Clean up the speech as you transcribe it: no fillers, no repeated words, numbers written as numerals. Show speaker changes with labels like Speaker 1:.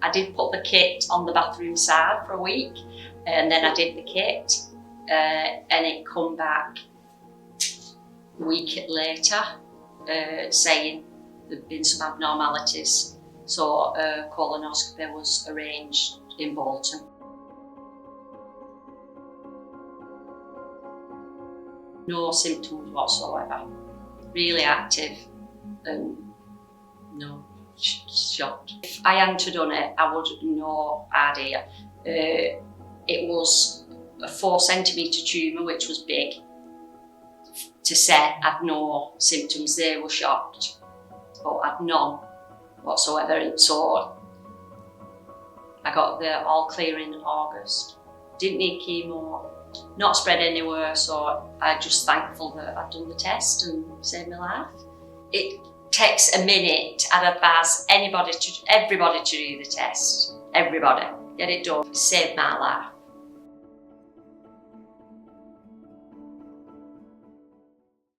Speaker 1: I did put the kit on the bathroom side for a week, and then I did the kit, and it come back a week later saying there'd been some abnormalities. So a colonoscopy was arranged in Bolton. No symptoms whatsoever. Really active and no, shocked. If I hadn't done it, I would no idea. It was a 4 centimetre tumour, which was big. To say I'd no symptoms, they were shocked, but I'd none whatsoever. And so I got the all clear in August. Didn't need chemo, not spread anywhere, so I'm just thankful that I'd done the test and saved my life. It takes a minute. I'd advise everybody to do the test. Everybody, get it done. It saved my life.